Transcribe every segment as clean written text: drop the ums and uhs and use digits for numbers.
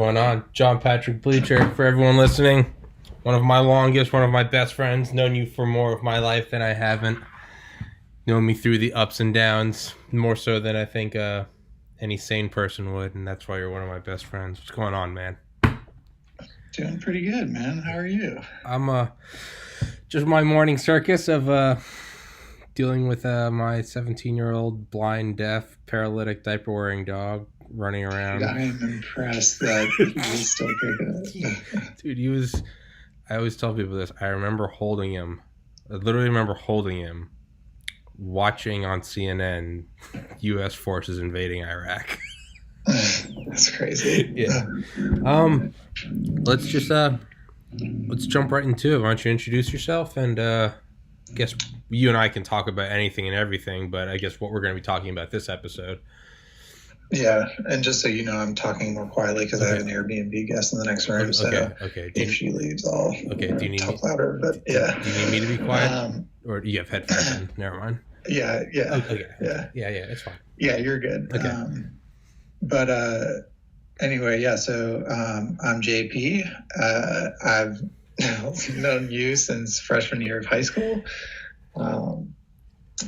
going on? John Patrick Bleacher, for everyone listening. One of my longest, one of my best friends. Known you for more of my life than I haven't. Known me through the ups and downs, more so than I think any sane person would, and that's why you're one of my best friends. What's going on, man? Doing pretty good, man. How are you? I'm just my morning circus of dealing with my 17-year-old blind, deaf, paralytic, diaper-wearing dog running around. I am impressed that he was still kicking it. Dude, I always tell people this. I remember holding him. I literally remember holding him, watching on CNN U.S. forces invading Iraq. That's crazy. Yeah. Let's just let's jump right into it. Why don't you introduce yourself? And I guess you and I can talk about anything and everything, but I guess what we're going to be talking about this episode. Yeah, and just so you know, I'm talking more quietly because I have an Airbnb guest in the next room. So if she leaves, I'll do you need talk louder. But yeah, do you need me to be quiet, or do you have headphones in? Never mind. Yeah. Okay. Yeah. It's fine. Yeah, you're good. Okay. But anyway, yeah. So I'm JP. I've known you since freshman year of high school.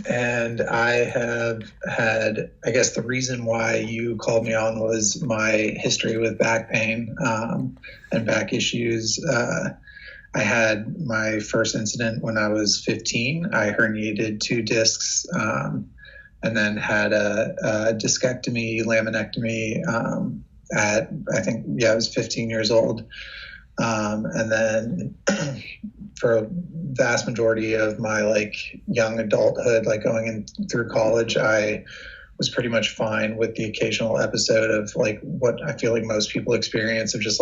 And I have had, I guess the reason why you called me on was my history with back pain and back issues. I had my first incident when I was 15. I herniated 2 discs and then had a discectomy, laminectomy at, I think, I was 15 years old. And then for a vast majority of my young adulthood, going in through college, I was pretty much fine with the occasional episode of what I feel like most people experience of just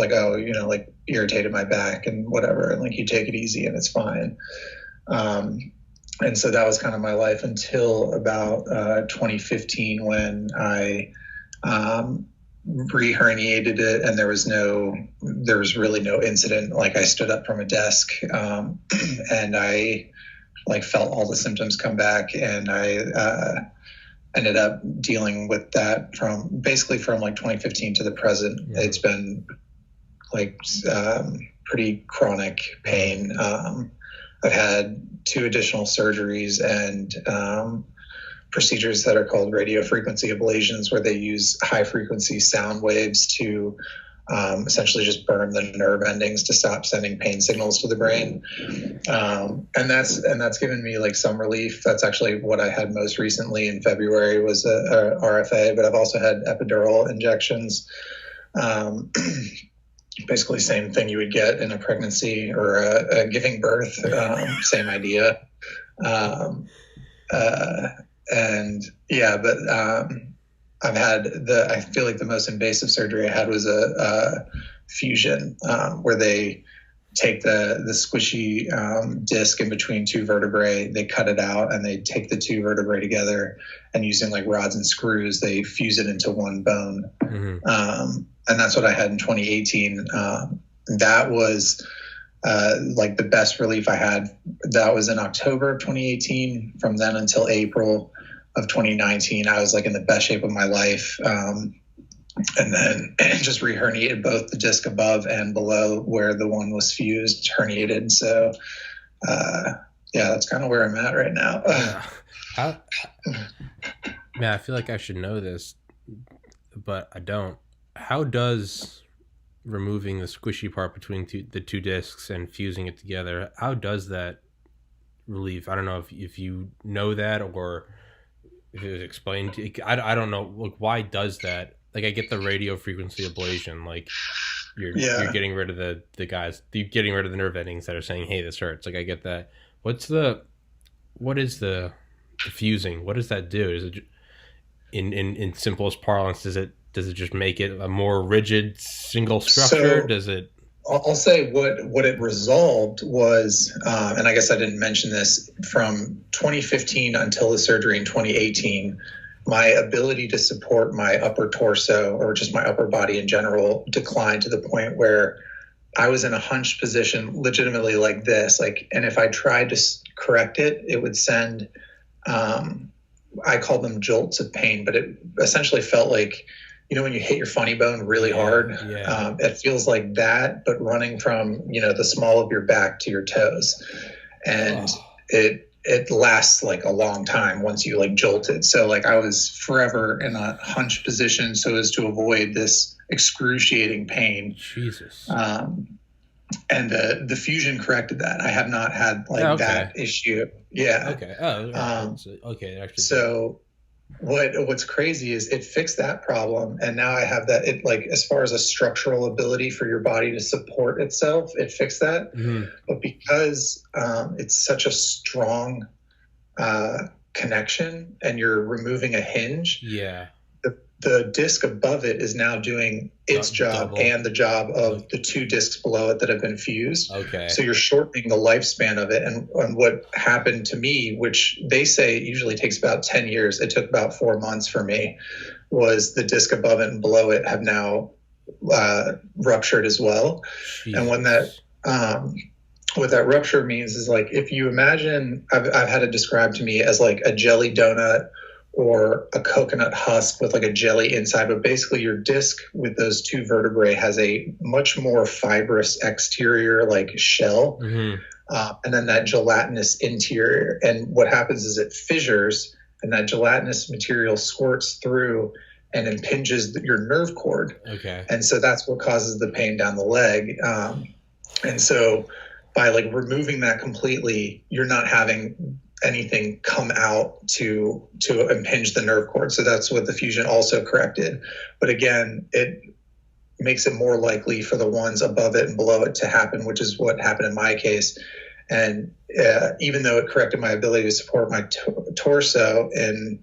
irritated my back and whatever. And you take it easy and it's fine. And so that was kind of my life until about 2015 when I re-herniated it, and there was really no incident. I stood up from a desk and I felt all the symptoms come back, and I ended up dealing with that from 2015 to the present. Yeah. It's been pretty chronic pain. I've had 2 additional surgeries and procedures that are called radio frequency ablations, where they use high frequency sound waves to essentially just burn the nerve endings to stop sending pain signals to the brain. And that's given me some relief. That's actually what I had most recently in February was a RFA, but I've also had epidural injections. Basically same thing you would get in a pregnancy or a giving birth, same idea. I've had I feel like the most invasive surgery I had was a fusion, where they take the squishy disc in between 2 vertebrae, they cut it out, and they take the 2 vertebrae together, and using rods and screws, they fuse it into one bone. Mm-hmm. And that's what I had in 2018. That was the best relief I had. That was in October of 2018. From then until April of 2019, I was in the best shape of my life. And then just re-herniated both the disc above and below where the one was fused, herniated. So, that's kind of where I'm at right now. Man, I feel like I should know this, but I don't. How does removing the squishy part between the 2 discs and fusing it together, how does that relieve? I don't know if you know that, or if it was explained to you. I don't know. Why does that? I get the radio frequency ablation. You're getting rid of the guys. You're getting rid of the nerve endings that are saying, "Hey, this hurts." I get that. What is the fusing? What does that do? Is it in simplest parlance? Does it just make it a more rigid single structure? So, does it? I'll say what it resolved was, and I guess I didn't mention this, from 2015 until the surgery in 2018, my ability to support my upper torso, or just my upper body in general, declined to the point where I was in a hunched position, legitimately like this. And if I tried to correct it, it would send, I call them jolts of pain, but it essentially felt like you know, when you hit your funny bone really hard, Yeah. it feels like that, but running from, you know, the small of your back to your toes. And it lasts like a long time once you like jolt it. So like I was forever in a hunched position so as to avoid this excruciating pain. Jesus. And the fusion corrected that. I have not had like that issue. Yeah. Okay. Oh, right. Okay. Actually, so what's crazy is it fixed that problem, and now I have that. It like as far as a structural ability for your body to support itself, it fixed that. Mm-hmm. But because it's such a strong connection, and you're removing a hinge, yeah, the disc above it is now doing its job double. And the job of the two discs below it that have been fused. Okay. So you're shortening the lifespan of it. And what happened to me, which they say it usually takes about 10 years, it took about 4 months for me, was the disc above it and below it have now ruptured as well. Jesus. And when that what that rupture means is like, if you imagine, I've had it described to me as like a jelly donut or a coconut husk with like a jelly inside, but basically your disc with those two vertebrae has a much more fibrous exterior like shell, and then that gelatinous interior. And what happens is it fissures, and that gelatinous material squirts through and impinges your nerve cord. Okay. And so that's what causes the pain down the leg. And so by like removing that completely, you're not having anything come out to impinge the nerve cord. So that's what the fusion also corrected. But again, it makes it more likely for the ones above it and below it to happen, which is what happened in my case. And even though it corrected my ability to support my torso in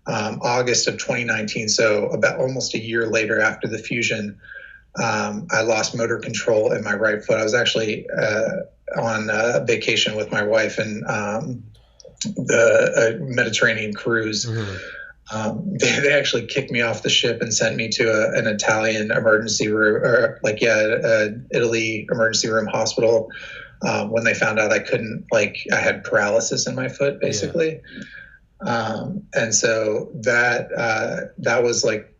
August of 2019, so about almost a year later after the fusion, I lost motor control in my right foot. I was actually on vacation with my wife and the Mediterranean cruise. They actually kicked me off the ship and sent me to an Italian emergency room, or Italy emergency room hospital, when they found out I couldn't, like, I had paralysis in my foot basically. And so that was like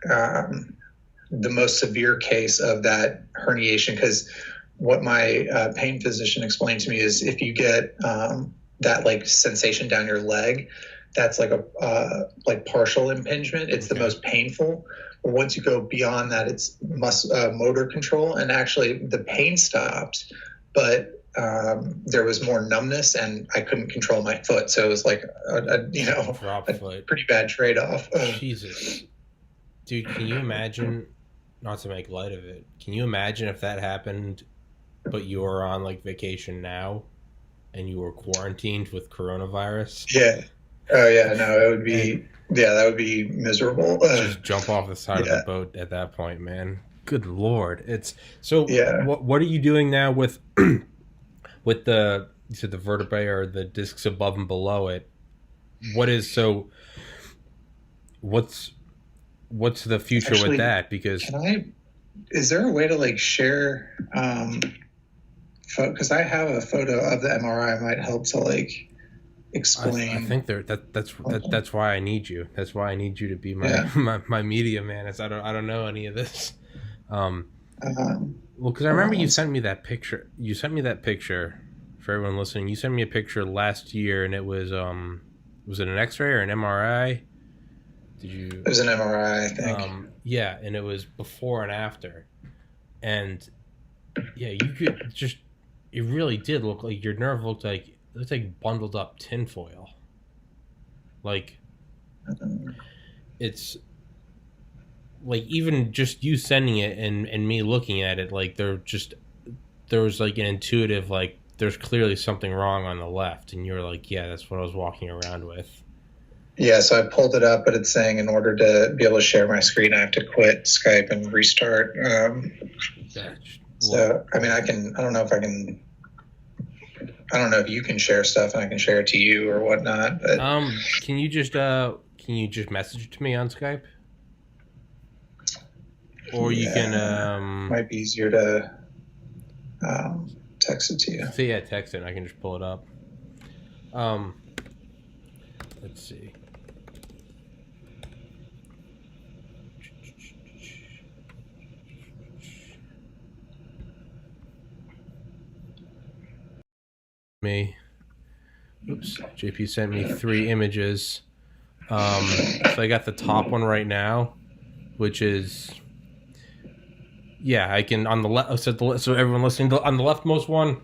the most severe case of that herniation, because what my pain physician explained to me is if you get that like sensation down your leg, that's like a like partial impingement. It's the most painful. But once you go beyond that, it's motor control, and actually the pain stopped, but there was more numbness, and I couldn't control my foot. So it was like a pretty bad trade-off. Jesus, dude, can you imagine? Not to make light of it, can you imagine if that happened, but you were on like vacation now, and you were quarantined with coronavirus? Yeah. Oh yeah, no, it would be. That would be miserable. Just jump off the side of the boat at that point, man. Good Lord. It's so. Yeah. What are you doing now with with the, you said the vertebrae or the discs above and below it? What's the future with that? Because is there a way to like share? Because I have a photo of the MRI. Might help to like explain. I think that's why I need you. That's why I need you to be my media man. I don't know any of this. Well, because I remember you sent me that picture. You sent me that picture for everyone listening. You sent me a picture last year, and it was it an X-ray or an MRI? Did you? It was an MRI, I think. Yeah, and it was before and after, and yeah, you could just. It really did look like your nerve looked like bundled up tinfoil. Like, it's like even just you sending it and me looking at it, like there was like an intuitive, like there's clearly something wrong on the left, and you're like, yeah, that's what I was walking around with. Yeah, so I pulled it up, but it's saying in order to be able to share my screen, I have to quit Skype and restart. So, I mean, I don't know if you can share stuff and I can share it to you or whatnot. But can you just message it to me on Skype? Or you can might be easier to text it to you. So yeah, text it and I can just pull it up. Let's see. me. Oops, JP sent me 3 images. So I got the top one right now, which is, yeah, I can on the left. So everyone listening, on the leftmost one,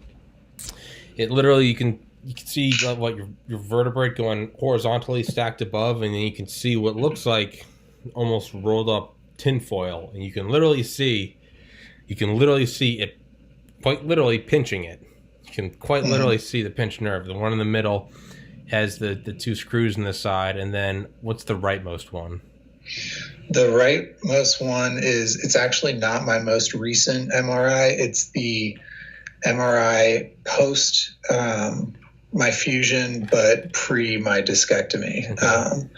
it literally you can see what your vertebrae going horizontally stacked above, and then you can see what looks like almost rolled up tinfoil, and you can literally see it quite literally pinching it. You can quite literally see the pinched nerve. The one in the middle has the 2 screws in the side, and then what's the rightmost one? The rightmost one it's actually not my most recent MRI. It's the MRI post my fusion, but pre my discectomy. Okay.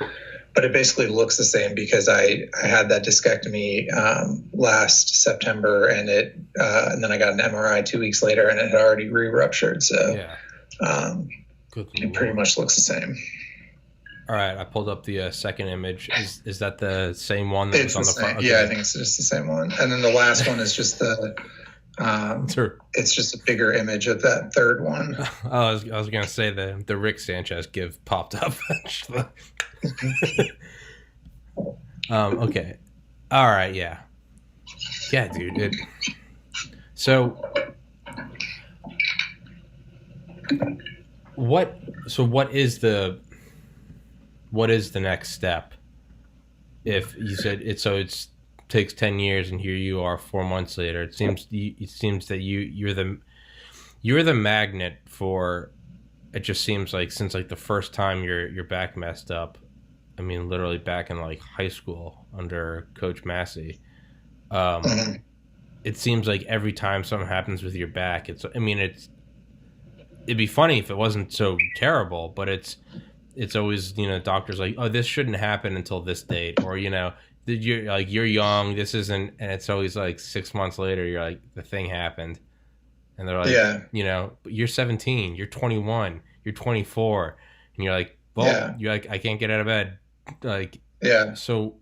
But it basically looks the same because I had that discectomy last September, and then I got an MRI 2 weeks later, and it had already re-ruptured. So yeah. It pretty much looks the same. All right, I pulled up the second image. Is that the same one that was on the front? Okay. Yeah, I think it's just the same one. And then the last one is just the sure. It's just a bigger image of that third one. I was going to say the Rick Sanchez give popped up. Okay. All right, yeah. Yeah, dude. So what is the next step? If you said it takes 10 years and here you are 4 months later, it seems that you're the magnet for it. Just seems like since like the first time your back messed up, I mean literally back in like high school under Coach Massey, it seems like every time something happens with your back, it'd be funny if it wasn't so terrible, but it's always, doctors like, oh, this shouldn't happen until this date, or you're young, this isn't, and it's always like 6 months later you're like, the thing happened, and they're like, yeah, but you're 17, you're 21, you're 24, and you're like, well, yeah. You're like, I can't get out of bed, like, yeah. So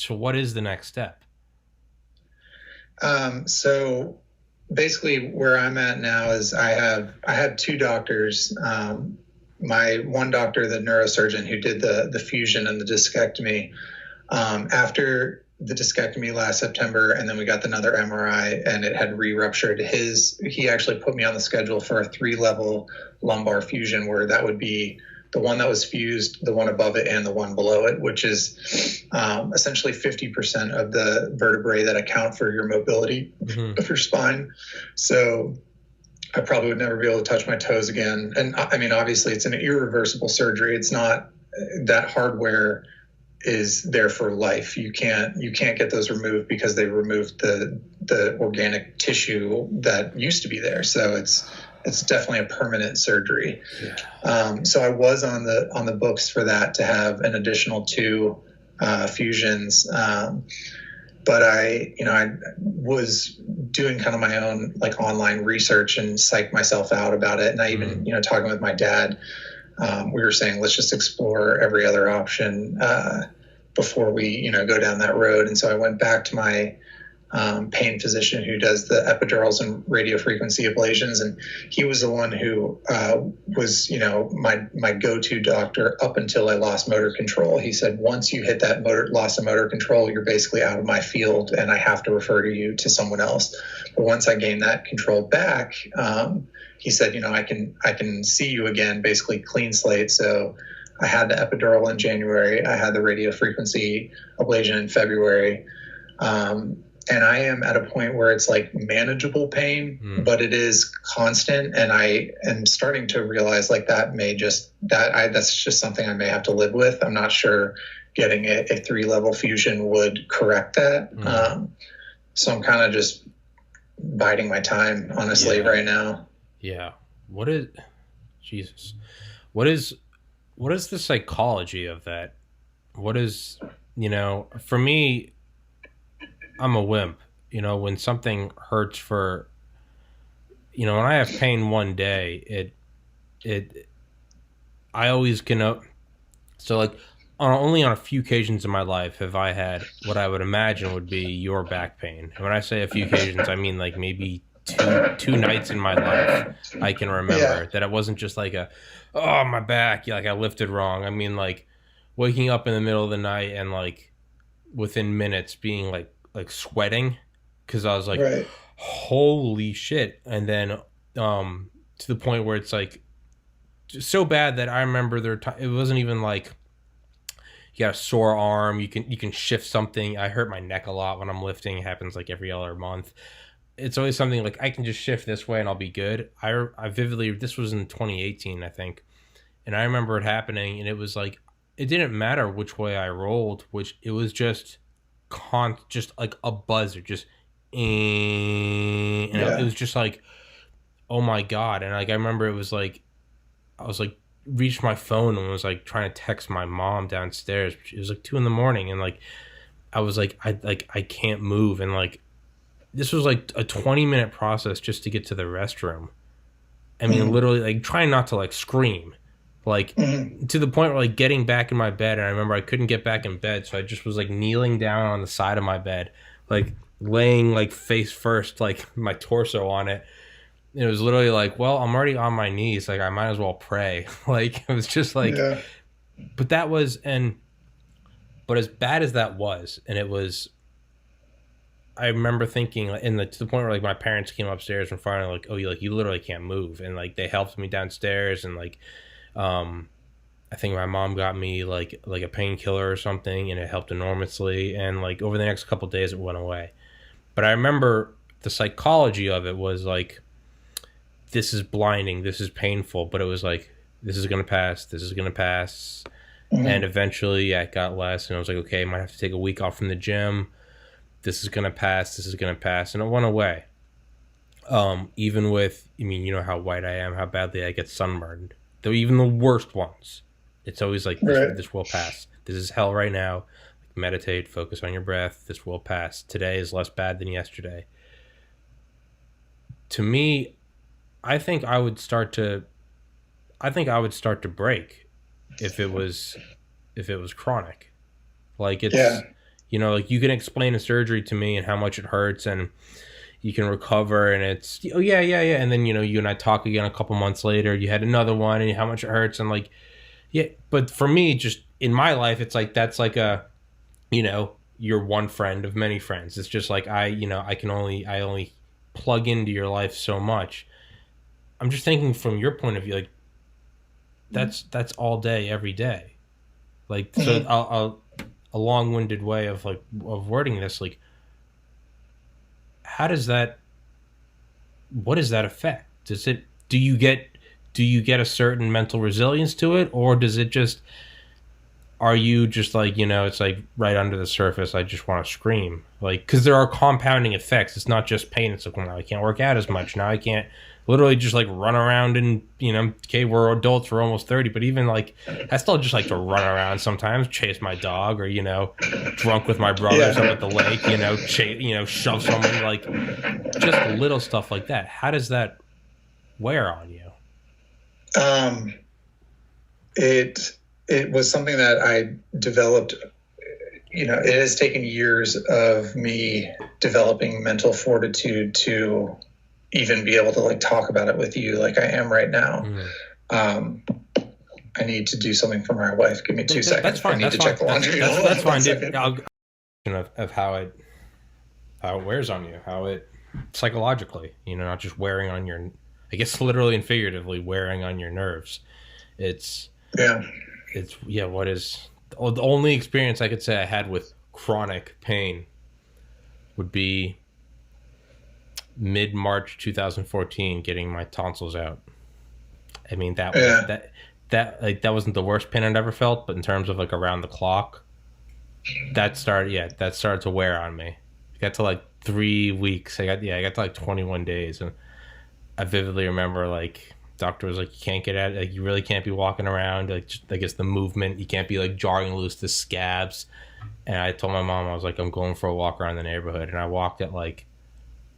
what is the next step? So basically where I'm at now is I had 2 doctors. My one doctor, the neurosurgeon who did the fusion and the discectomy, after the discectomy last September, and then we got another MRI and it had re-ruptured. He actually put me on the schedule for a 3-level lumbar fusion, where that would be the one that was fused, the one above it, and the one below it, which is essentially 50% of the vertebrae that account for your mobility of your spine. So I probably would never be able to touch my toes again. And I mean, obviously it's an irreversible surgery. It's not that hardware is there for life. You can't get those removed because they removed the organic tissue that used to be there. So it's definitely a permanent surgery. Yeah. So I was on the books for that, to have an additional 2 fusions. But I was doing kind of my own like online research and psyched myself out about it. And I even, talking with my dad, we were saying, let's just explore every other option before we, go down that road. And so I went back to my pain physician who does the epidurals and radiofrequency ablations. And he was the one who was, my go-to doctor up until I lost motor control. He said, once you hit that loss of motor control, you're basically out of my field and I have to refer you to someone else. But once I gained that control back, he said, I can see you again, basically clean slate. So I had the epidural in January. I had the radiofrequency ablation in February. And I am at a point where it's like manageable pain, but it is constant. And I am starting to realize like that's just something I may have to live with. I'm not sure getting a 3-level fusion would correct that. So I'm kind of just biding my time, honestly, right now. Yeah. What is the psychology of that? What is, for me, I'm a wimp. When something hurts for, when I have pain one day, I always can. So like only on a few occasions in my life have I had what I would imagine would be your back pain. And when I say a few occasions, I mean like maybe two nights in my life I can Yeah. remember that it wasn't just like a, oh, my back, like I lifted wrong. I mean, like waking up in the middle of the night and like within minutes being like sweating because I was like, Right. holy shit. And then to the point where it's like so bad that I remember it wasn't even like you got a sore arm, you can shift something. I hurt my neck a lot when I'm lifting. It happens like every other month. It's always something like I can just shift this way and I'll be good. I vividly, this was in 2018 I think, and I remember it happening, and it was like it didn't matter which way I rolled, which it was just just like a buzzer, just and it Yeah. was just like, oh my god. And like I remember it was like I was like reached my phone and was like trying to text my mom downstairs. It was like 2 a.m, and like I was like I can't move, and like this was like a 20-minute process just to get to the restroom. I mean, Mm-hmm. literally like trying not to like scream, like Mm-hmm. to the point where like getting back in my bed, and I remember I couldn't get back in bed, so I just was like kneeling down on the side of my bed, like laying like face first, like my torso on it. And it was literally like, well, I'm already on my knees, like I might as well pray. Like it was just like, Yeah. but that was, and but as bad as that was, and it was, I remember thinking, like, to the point where like my parents came upstairs and finally like, oh, you literally can't move, and like they helped me downstairs, and like, um, I think my mom got me like a painkiller or something, and it helped enormously. And like over the next couple of days, it went away. But I remember the psychology of it was like, this is blinding, this is painful, but it was like, this is gonna pass, this is gonna pass. And Mm-hmm. eventually, yeah, it got less, and I was like, okay, I might have to take a week off from the gym. This is gonna pass, this is gonna pass, and it went away. Even with, I mean, you know how white I am, how badly I get sunburned. Though even the worst ones, it's always like this. Right. This will pass. This is hell right now. Meditate, focus on your breath. This will pass. Today is less bad than yesterday. To me, I think I would start to. I think I would start to break if it was chronic. Like Yeah. it's, like you can explain a surgery to me and how much it hurts, and you can recover, and it's, oh yeah, yeah, yeah, and then you and I talk again a couple months later, you had another one and how much it hurts, and like, yeah. But for me, just in my life, it's like that's like a, you're one friend of many friends. It's just like I only plug into your life so much. I'm just thinking from your point of view, like that's all day every day. Like, so Mm-hmm. a long-winded way of like of wording this, like, how does that, what does that affect? Do you get a certain mental resilience to it, or does it just, are you just like, it's like right under the surface, I just want to scream, like, because there are compounding effects. It's not just pain. It's like, well, now I can't work out as much, now I can't literally just like run around, and okay, we're adults, we're almost 30, but even like I still just like to run around sometimes, chase my dog, or drunk with my brothers up Yeah. at the lake, shove someone, like just little stuff like that. How does that wear on you? Um, it it was something that I developed. It has taken years of me developing mental fortitude to even be able to like talk about it with you like I am right now. Mm. Um, I need to do something for my wife. Give me two That's seconds. I fine. need That's to fine. check the That's laundry. that's that's One fine, dude. second. Of how it wears on you, how it psychologically, not just wearing on your, I guess literally and figuratively wearing on your nerves. It's Yeah. it's yeah. What is the only experience I could say I had with chronic pain would be mid March 2014, getting my tonsils out. I mean, that was Yeah. that wasn't the worst pain I'd ever felt, but in terms of like around the clock, that started to wear on me. I got to like 3 weeks. I got to like 21 days, and I vividly remember like doctor was like, you can't get at it, like you really can't be walking around, like just, I guess the movement, you can't be like jarring loose the scabs. And I told my mom, I was like, I'm going for a walk around the neighborhood, and I walked at like,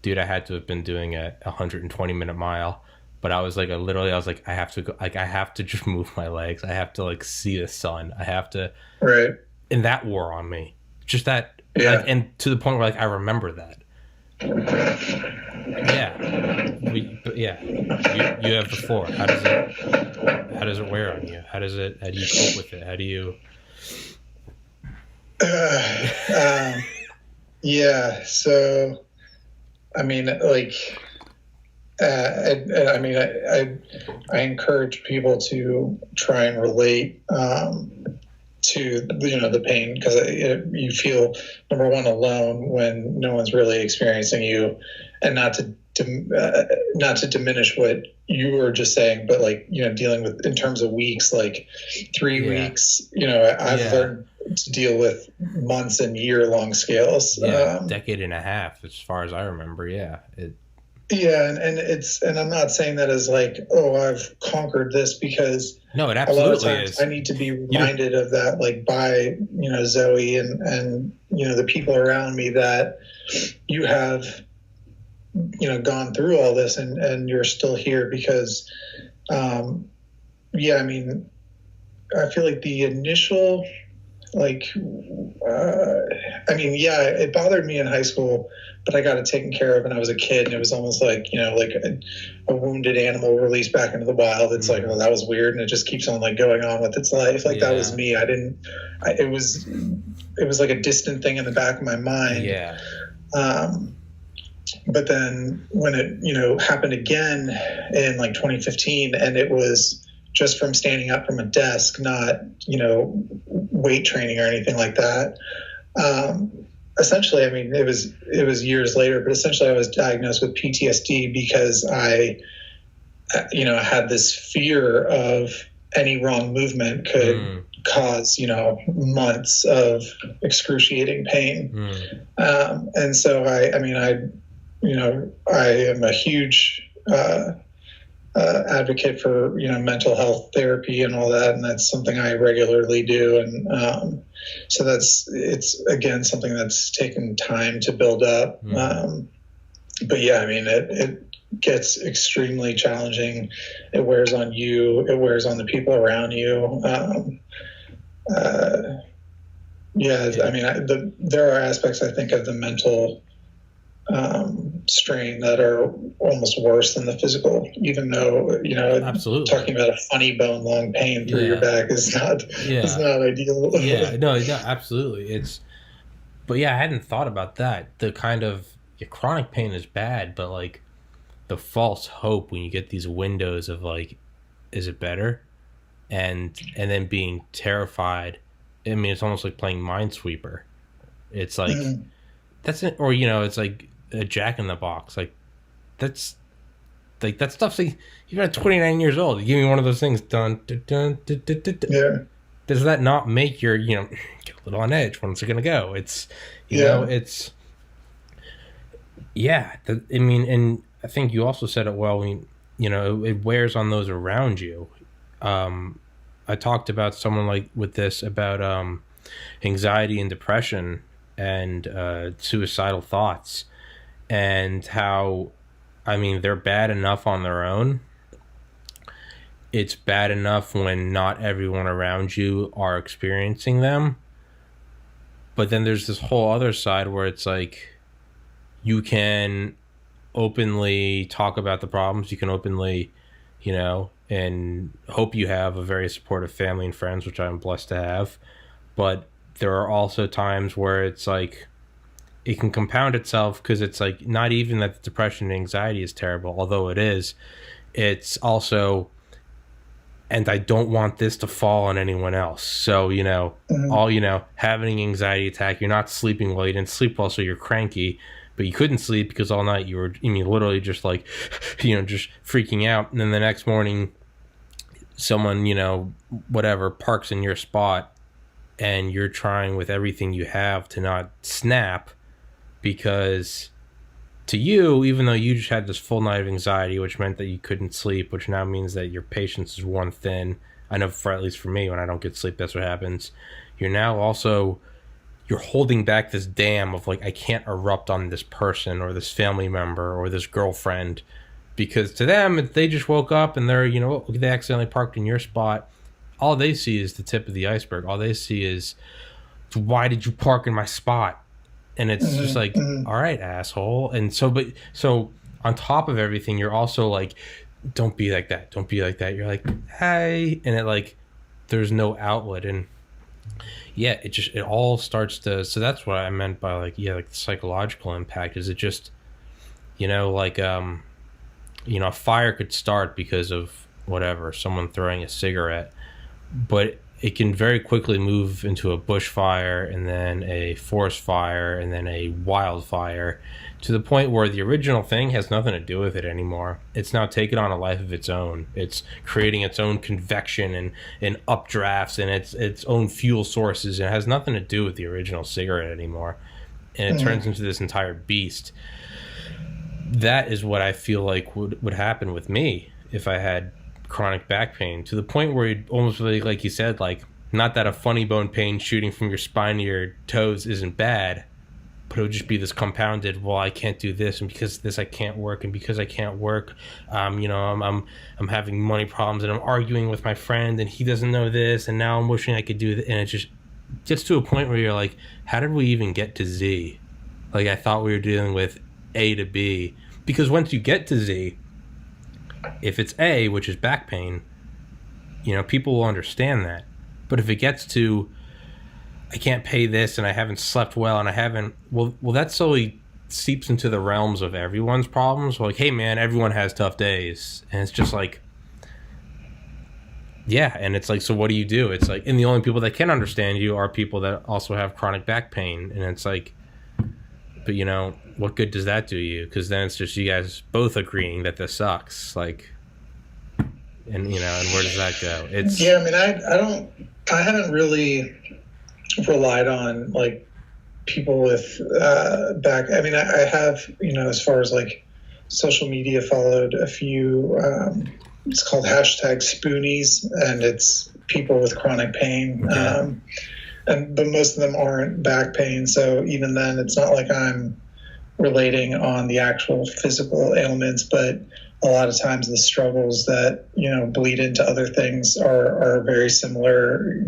dude, I had to have been doing a 120-minute mile. But I was like, I was like, I have to go, like, I have to just move my legs. I have to like see the sun. I have to, Right. and that wore on me. Just that, like, Yeah. and to the point where like I remember that. Yeah, but yeah, you have the floor. How does it wear on you? How do you cope with it? How do you? Uh, yeah. So, I mean, like, I mean, I encourage people to try and relate to the pain, because you feel, number one, alone when no one's really experiencing you, and not to diminish what you were just saying, but like dealing with in terms of weeks, like 3 weeks. I've Yeah, learned to deal with months and year-long scales. yeah, decade and a half, as far as I remember. Yeah, Yeah, and I'm not saying that as like, oh, I've conquered this, because no, it a lot of absolutely times is. I need to be You know, reminded of that, like by Zoe and the people around me, that you have gone through all this, and you're still here, because yeah, I mean, I feel like the initial, like, I mean, yeah, it bothered me in high school, but I got it taken care of when I was a kid, and it was almost like like a wounded animal released back into the wild. It's like, oh, that was weird, and it just keeps on like going on with its life. Like, that was yeah, me. It was like a distant thing in the back of my mind. yeah, But then when it happened again in like 2015, and it was just from standing up from a desk, not weight training or anything like that. Essentially, I mean, it was years later, but essentially I was diagnosed with PTSD, because I had this fear of any wrong movement could cause months of excruciating pain. And so I am a huge advocate for mental health therapy and all that, and that's something I regularly do. And so it's again something that's taken time to build up. But yeah, I mean, it gets extremely challenging. It wears on you. It wears on the people around you. Yeah, I mean, there are aspects, I think, of the mental strain that are almost worse than the physical, even though absolutely. talking about a funny bone long pain through your back is not ideal. Yeah, no, absolutely. But yeah, I hadn't thought about that. The kind of chronic pain is bad, but like the false hope when you get these windows of like, is it better, and then being terrified. I mean, it's almost like playing Minesweeper. It's like that's it, or it's like a Jack in the Box. Like that's like that stuff's like, you're at 29 years old. You give me one of those things. Dun, dun, dun, dun, dun, dun, dun. Yeah. Does that not make your get a little on edge? When's it gonna go? It's it's I mean, and I think you also said it well. When it wears on those around you. I talked about someone like with this about anxiety and depression and suicidal thoughts, and how, I mean, they're bad enough on their own. It's bad enough when not everyone around you are experiencing them. But then there's this whole other side where it's like you can openly talk about the problems. You can openly, and hope you have a very supportive family and friends, which I'm blessed to have. But there are also times where it's like it can compound itself, because it's like not even that the depression and anxiety is terrible, although it is. It's also, and I don't want this to fall on anyone else. So, having an anxiety attack, you're not sleeping well, you didn't sleep well, so you're cranky, but you couldn't sleep because all night you were, literally just like, just freaking out. And then the next morning, someone, whatever, parks in your spot, and you're trying with everything you have to not snap, because to you, even though you just had this full night of anxiety, which meant that you couldn't sleep, which now means that your patience is worn thin. I know, at least for me, when I don't get sleep, that's what happens. You're now also, you're holding back this dam of like, I can't erupt on this person or this family member or this girlfriend, because to them, they just woke up and they're, they accidentally parked in your spot. All they see is the tip of the iceberg. All they see is, why did you park in my spot? And it's just like, all right, asshole. And so on top of everything, you're also like, don't be like that, don't be like that. You're like, hey, and it like, there's no outlet. And yeah, it all starts to, so that's what I meant by like, yeah, like the psychological impact is it just, like, a fire could start because of whatever, someone throwing a cigarette, but it can very quickly move into a bushfire and then a forest fire and then a wildfire, to the point where the original thing has nothing to do with it anymore. It's now taken on a life of its own. It's creating its own convection and updrafts and its own fuel sources. And it has nothing to do with the original cigarette anymore. And it turns into this entire beast. That is what I feel like would happen with me if I had chronic back pain, to the point where you'd almost really, like you said, like, not that a funny bone pain shooting from your spine to your toes isn't bad, but it would just be this compounded, well, I can't do this, and because of this I can't work, and because I can't work, I'm having money problems, and I'm arguing with my friend, and he doesn't know this, and now I'm wishing I could do this, and it just gets to a point where you're like, how did we even get to Z? Like, I thought we were dealing with A to B, because once you get to Z, if it's A, which is back pain, people will understand that. But if it gets to, I can't pay this, and I haven't slept well, and I haven't, well, that slowly seeps into the realms of everyone's problems. Like, hey, man, everyone has tough days. And it's just like, yeah. And it's like, so what do you do? It's like, and the only people that can understand you are people that also have chronic back pain. And it's like, but what good does that do you? Because then it's just you guys both agreeing that this sucks. Like, and where does that go? It's, yeah. I mean, I haven't really relied on like people with back. I mean, I have, as far as like social media, followed a few. It's called #Spoonies, and it's people with chronic pain. Okay. But most of them aren't back pain. So even then, it's not like I'm relating on the actual physical ailments, but a lot of times the struggles that, bleed into other things are very similar.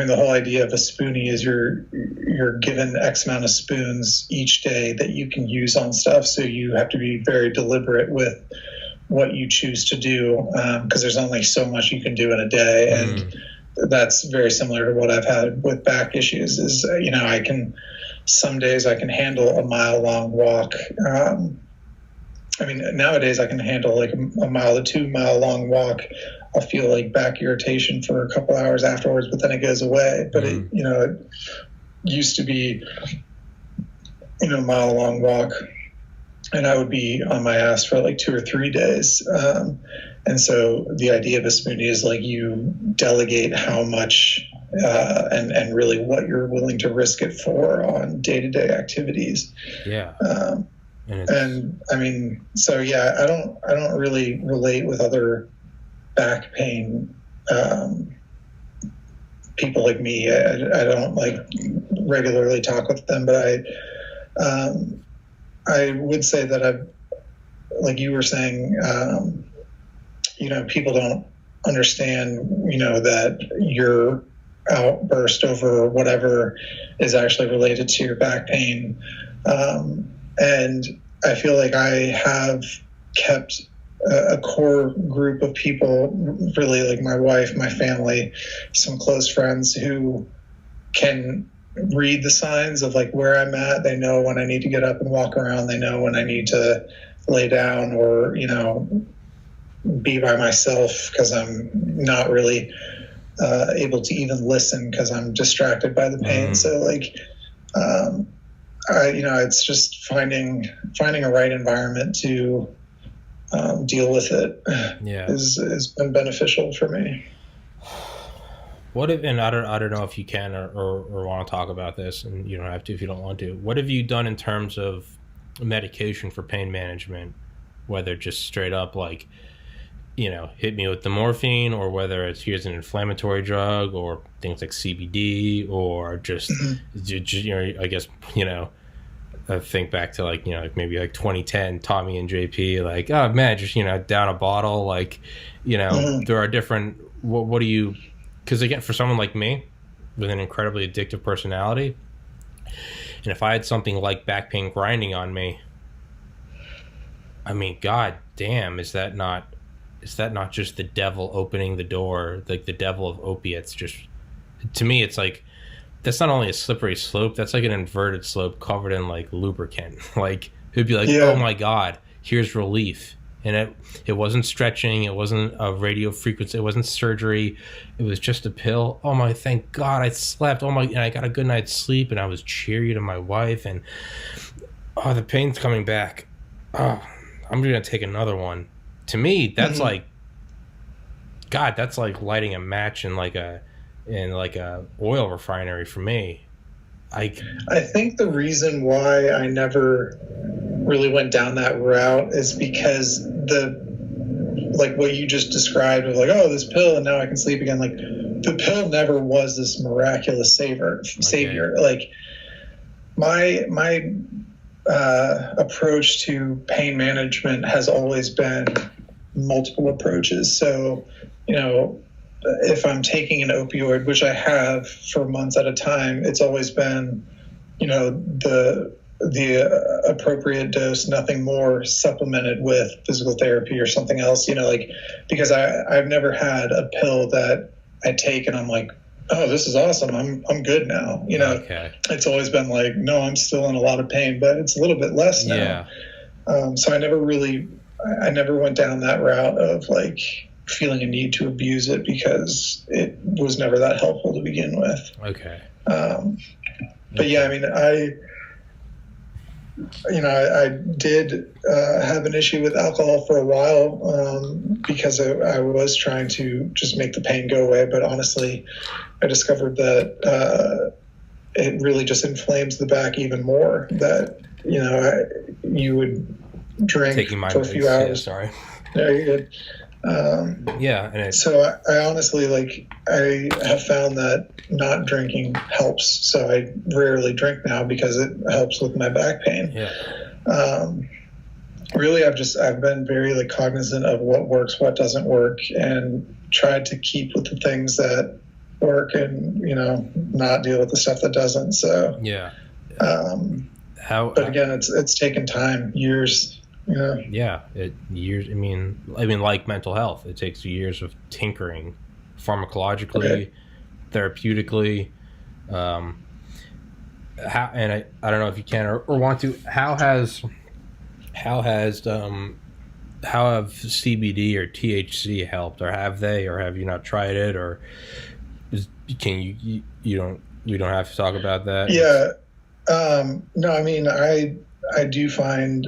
The whole idea of a spoonie is you're given X amount of spoons each day that you can use on stuff. So you have to be very deliberate with what you choose to do, because there's only so much you can do in a day. And that's very similar to what I've had with back issues is, some days I can handle a mile-long walk. Nowadays I can handle like a mile to 2 mile long walk. I'll feel like back irritation for a couple hours afterwards, but then it goes away. But it used to be, a mile long walk, and I would be on my ass for like 2 or 3 days. And so the idea of a smoothie is like you delegate how much and really what you're willing to risk it for on day-to-day activities. Yeah. I don't really relate with other back pain people like me. I don't like regularly talk with them, but I would say that I've, like you were saying, people don't understand, that your outburst over whatever is actually related to your back pain. And I feel like I have kept a core group of people, really like my wife, my family, some close friends who can read the signs of like where I'm at. They know when I need to get up and walk around. They know when I need to lay down or, be by myself because I'm not really able to even listen because I'm distracted by the pain. So like, it's just finding a right environment to deal with it. Yeah, has been beneficial for me. What if, and I don't know if you can or want to talk about this, and you don't have to if you don't want to. What have you done in terms of medication for pain management, whether just straight up like, hit me with the morphine, or whether it's here's an inflammatory drug, or things like CBD, or just, I guess, I think back to like, maybe like 2010, Tommy and JP, like, oh man, just, down a bottle, like, there are different, what do you, because again, for someone like me with an incredibly addictive personality, and if I had something like back pain grinding on me, I mean, god damn, is that not just the devil opening the door, like the devil of opiates? Just to me, it's like that's not only a slippery slope, that's like an inverted slope covered in like lubricant. Like it'd be like, oh Yeah. my god, here's relief. And it wasn't stretching, it wasn't a radio frequency, it wasn't surgery, it was just a pill. Oh my, thank God I slept. Oh my, and I got a good night's sleep, and I was cheery to my wife, and oh, the pain's coming back. Oh, I'm gonna take another one. To me, that's like God. That's like lighting a match in like a oil refinery for me. I think the reason why I never really went down that route is because like what you just described of like, oh, this pill and now I can sleep again. Like the pill never was this miraculous savior. Like my approach to pain management has always been multiple approaches. So, you know, if I'm taking an opioid, which I have for months at a time, it's always been, you know, the appropriate dose, nothing more, supplemented with physical therapy or something else, you know, like, because I've never had a pill that I take and I'm like, oh, this is awesome, I'm good now, you know. Okay. It's always been like, no, I'm still in a lot of pain, but it's a little bit less now. So I never went down that route of like feeling a need to abuse it because it was never that helpful to begin with. Okay. But yeah, I mean, I did have an issue with alcohol for a while because I was trying to just make the pain go away. But honestly, I discovered that it really just inflames the back even more. That, you know, you would drink for a few hours. Yeah, sorry. No, you're good. So I honestly, like, I have found that not drinking helps. So I rarely drink now because it helps with my back pain. Yeah. Really, I've been very like cognizant of what works, what doesn't work, and tried to keep with the things that work and, you know, not deal with the stuff that doesn't. So yeah. But again, it's taken time, years. Yeah, years. I mean, like mental health, it takes years of tinkering, pharmacologically, therapeutically. And I don't know if you can or want to. How have CBD or THC helped, or have they, or have you not tried it, or can you don't have to talk about that? Yeah. No, I mean, I do find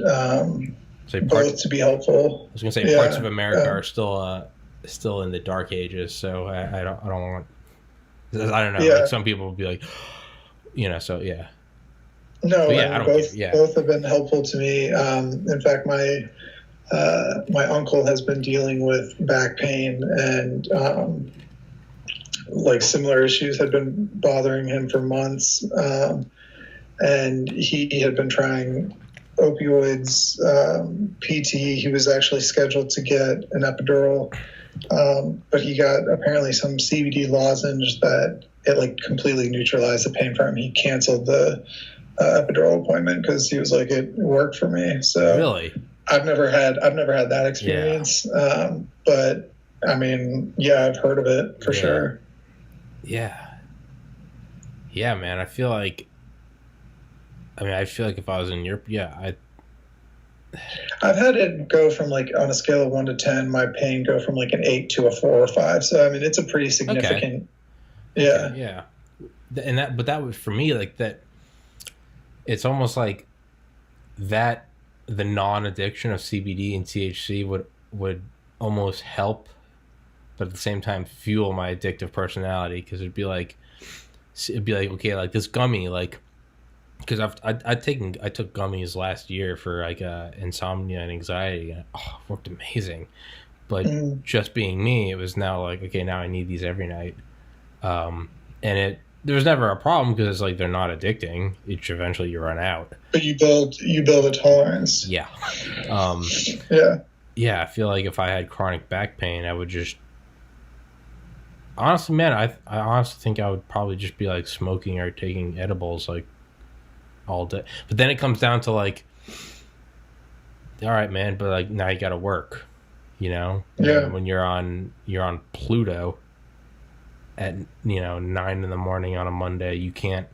both to be helpful. I was going to say parts of America are still in the dark ages, so I don't want. I don't know. Yeah. Like some people will be like, you know. So yeah. No, yeah, both have been helpful to me. In fact, my uncle has been dealing with back pain, and like similar issues had been bothering him for months. And he had been trying opioids, PT. He was actually scheduled to get an epidural, but he got apparently some CBD lozenge that it like completely neutralized the pain for him. He canceled the epidural appointment because he was like, it worked for me. So really, I've never had that experience. Yeah. But I mean, yeah, I've heard of it for sure. Yeah, man. I feel like if I was in Europe, I've had it go from like on a scale of 1 to 10, my pain go from like an 8 to a 4 or 5. So I mean, it's a pretty significant. Okay. Yeah. And that was for me like that. It's almost like that the non-addiction of CBD and THC would almost help, but at the same time fuel my addictive personality, because it'd be like okay, like this gummy, like. Because I took gummies last year for like insomnia and anxiety, and it worked amazing. But just being me, it was now like, okay, now I need these every night. And there was never a problem because it's like they're not addicting. It's eventually you run out. But you build a tolerance. Yeah. Yeah. I feel like if I had chronic back pain, I would just. Honestly, man, I honestly think I would probably just be like smoking or taking edibles like all day. But then it comes down to like all right, man, but like now you got to work, Yeah. when you're on Pluto at 9 in the morning on a Monday, you can't.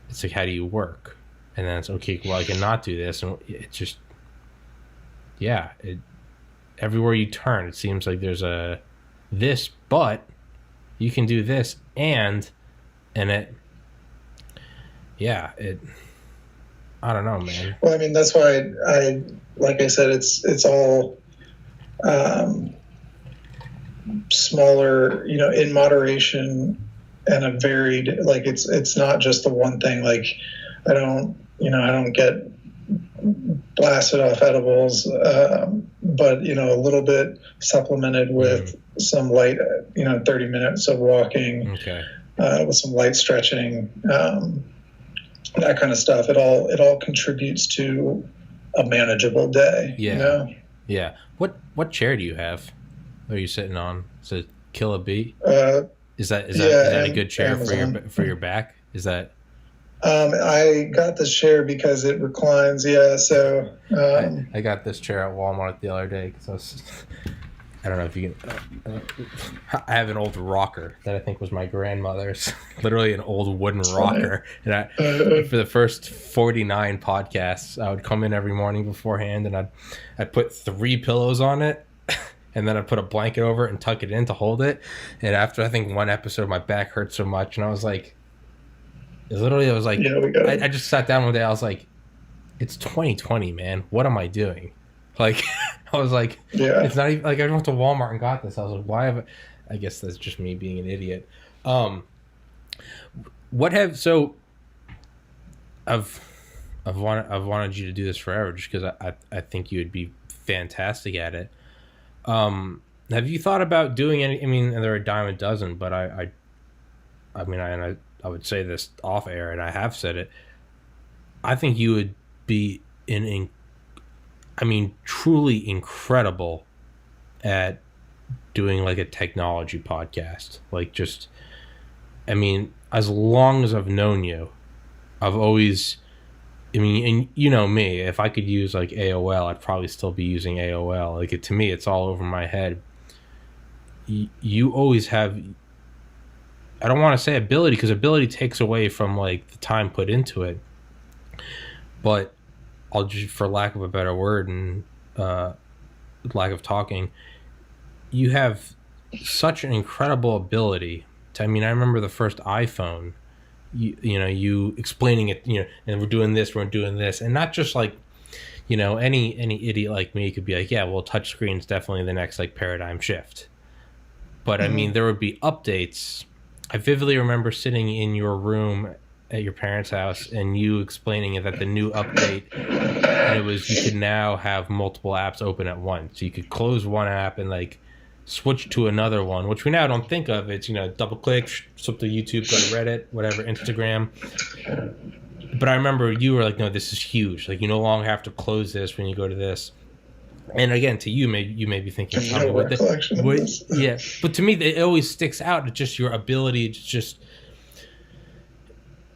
It's like, how do you work? And then it's okay. Well, I cannot do this, and it's just, yeah. Everywhere you turn, it seems like there's a this, but you can do this, and it, yeah, it. I don't know, man. Well, I mean, that's why I like I said, it's all smaller, in moderation and a varied. Like it's not just the one thing. Like I don't get blasted off edibles, but a little bit supplemented with some light, 30 minutes of walking, Okay. With some light stretching, that kind of stuff. It all contributes to a manageable day. Yeah. Yeah. What chair do you have? What are you sitting on? Is it Kill a Beat? Is that a good chair Amazon. for your back? Is that? I got this chair because it reclines. Yeah, so I got this chair at Walmart the other day because I don't know if you can. I have an old rocker that I think was my grandmother's, literally an old wooden rocker. And for the first 49 podcasts, I would come in every morning beforehand, and I'd put 3 pillows on it, and then I'd put a blanket over it and tuck it in to hold it. And after I think one episode, my back hurt so much, and I was like, I just sat down one day. I was like, it's 2020, man. What am I doing? Like, I was like, It's not even like I went to Walmart and got this. I was like, why have I guess that's just me being an idiot. I've wanted you to do this forever just because I think you would be fantastic at it. Have you thought about doing any? I mean, there are a dime a dozen, but I would say this off air, and I have said it. I think you would be truly incredible at doing like a technology podcast. Like, just, as long as I've known you, I've always, and you know me, if I could use like AOL, I'd probably still be using AOL. Like, to me, it's all over my head. You always have, I don't want to say ability, because ability takes away from like the time put into it, but I'll just, for lack of a better word and lack of talking, you have such an incredible ability to, I remember the first iPhone, you explaining it, and we're doing this, and not just like, any idiot like me could be like, yeah, well, touchscreen is definitely the next like paradigm shift. But there would be updates. I vividly remember sitting in your room at your parents' house and you explaining that the new update, and it was, you could now have multiple apps open at once. So you could close one app and like switch to another one, which we now don't think of. It's, double click, flip to YouTube, go to Reddit, whatever, Instagram. But I remember you were like, no, this is huge. Like, you no longer have to close this when you go to this. And again, to you, you may be thinking, yeah. But to me, it always sticks out. It's just your ability to just,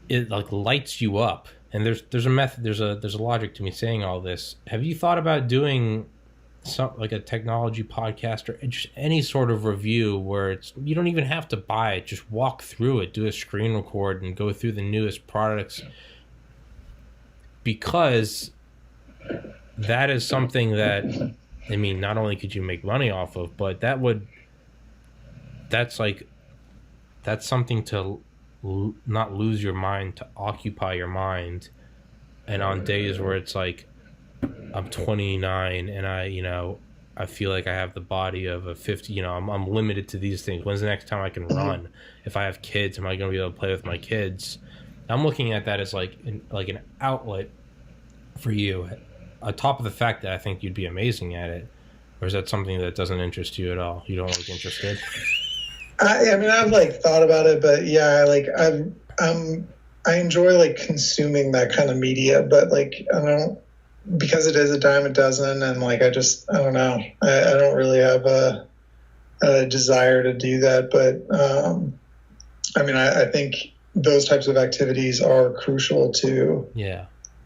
it like lights you up. And there's a method, there's a logic to me saying all this. Have you thought about doing some like a technology podcast or just any sort of review where it's, you don't even have to buy it, just walk through it, do a screen record, and go through the newest products? Because that is something that, not only could you make money off of, but that's something to not lose your mind, to occupy your mind. And on days where it's like, I'm 29 and I feel like I have the body of a 50, I'm limited to these things. When's the next time I can run? If I have kids, am I going to be able to play with my kids? I'm looking at that as like an outlet for you, on top of the fact that I think you'd be amazing at it. Or is that something that doesn't interest you at all? You don't look interested? I've like thought about it, but yeah, like I enjoy like consuming that kind of media, but like I don't, because it is a dime a dozen, and like I don't know, I don't really have a desire to do that. But I think those types of activities are crucial to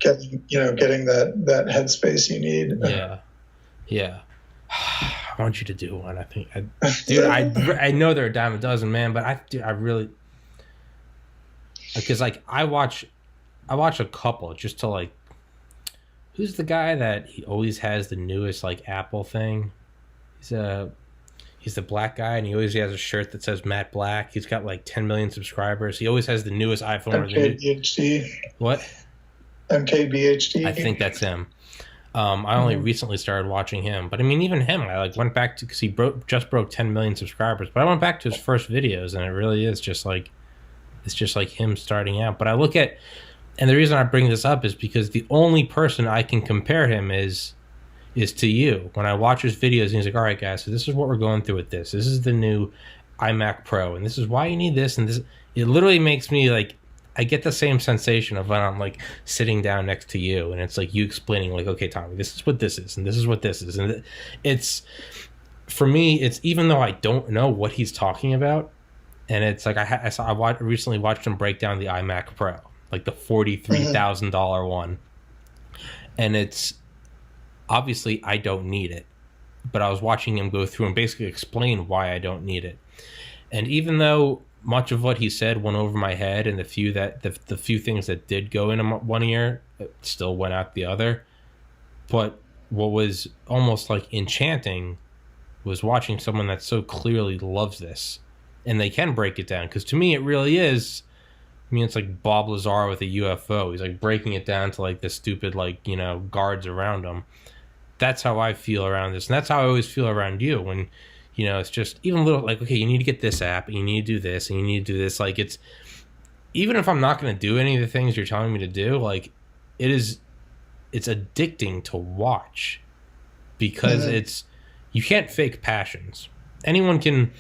getting that headspace you need. Yeah. I want you to do one. I think, dude. I know they're a dime a dozen, man. But I really, because like I watch a couple just to like. Who's the guy that he always has the newest like Apple thing? He's the black guy, and he always has a shirt that says Matt Black. He's got like 10 million subscribers. He always has the newest iPhone. MKBHD. What? MKBHD. I think that's him. I only recently started watching him, but I mean, even him, I like went back to, because he just broke 10 million subscribers. But I went back to his first videos, and it really is just like, it's just like him starting out. But I look at, and the reason I bring this up is because the only person I can compare him is to you. When I watch his videos, and he's like, all right, guys, so this is what we're going through with this. This is the new iMac Pro, and this is why you need this, and this. It literally makes me like, I get the same sensation of when I'm like sitting down next to you, and it's like you explaining like, okay, Tommy, this is what this is, and this is what this is, and it's, for me, it's, even though I don't know what he's talking about, and it's like I recently watched him break down the iMac Pro, like the $43,000 one, and it's obviously I don't need it, but I was watching him go through and basically explain why I don't need it, and even though much of what he said went over my head, and the few things that did go in one ear still went out the other. But what was almost like enchanting was watching someone that so clearly loves this, and they can break it down. Because to me, it really is. I mean, it's like Bob Lazar with a UFO. He's like breaking it down to like the stupid, like, guards around him. That's how I feel around this, and that's how I always feel around you when. It's just even little like, okay, you need to get this app, and you need to do this, and you need to do this. Like, it's, even if I'm not going to do any of the things you're telling me to do, like, it's addicting to watch, because you can't fake passions. Anyone can,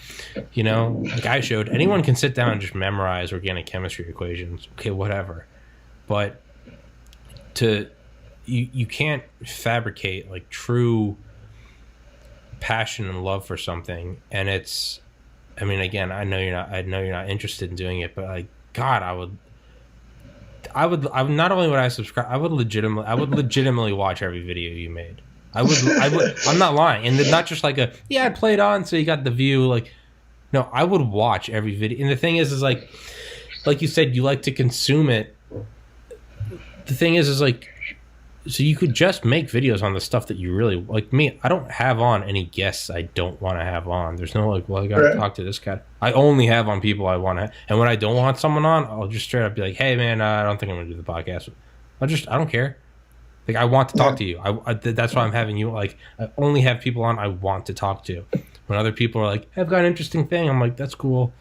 like I showed, anyone can sit down and just memorize organic chemistry equations. Okay, whatever. But you can't fabricate like true passion and love for something. And it's, I mean, again, I know you're not interested in doing it, but like, God, I would not only would I subscribe, I would legitimately watch every video you made. I would I'm not lying. And not just like I played on so you got the view, like, no, I would watch every video. And the thing is like you said, you like to consume it. The thing is like, so you could just make videos on the stuff that you really like. Me, I don't have on any guests I don't want to have on. There's no like, well, I gotta talk to this guy. I only have on people I want to, and when I don't want someone on, I'll just straight up be like, hey man, I don't think I'm gonna do the podcast. I don't care. Like, I want to talk to you. That's why I'm having you. Like, I only have people on I want to talk to. When other people are like, hey, I've got an interesting thing, I'm like, that's cool.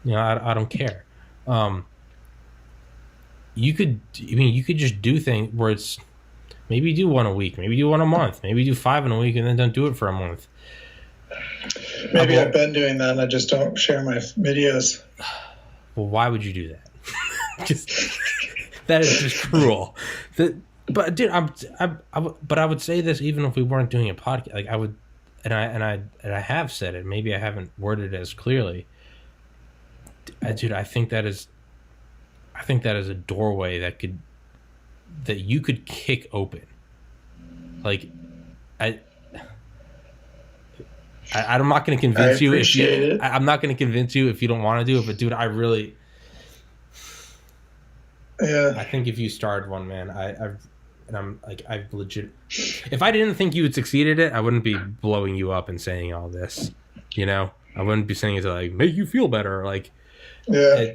I don't care. You could just do things where it's, maybe do one a week, maybe do one a month, maybe do 5 in a week, and then don't do it for a month. Maybe I've been doing that, and I just don't share my videos. Well, why would you do that? That is just cruel. But dude, but I would say this even if we weren't doing a podcast. Like, I would, and I have said it. Maybe I haven't worded it as clearly. Dude, I think that is a doorway that you could kick open. Like, I'm not going to convince you if you. I'm not going to convince you if you don't want to do it. But dude, I really. Yeah. I think if you started one, man, I've legit. If I didn't think you would succeed at it, I wouldn't be blowing you up and saying all this. I wouldn't be saying it to like make you feel better. Like, yeah.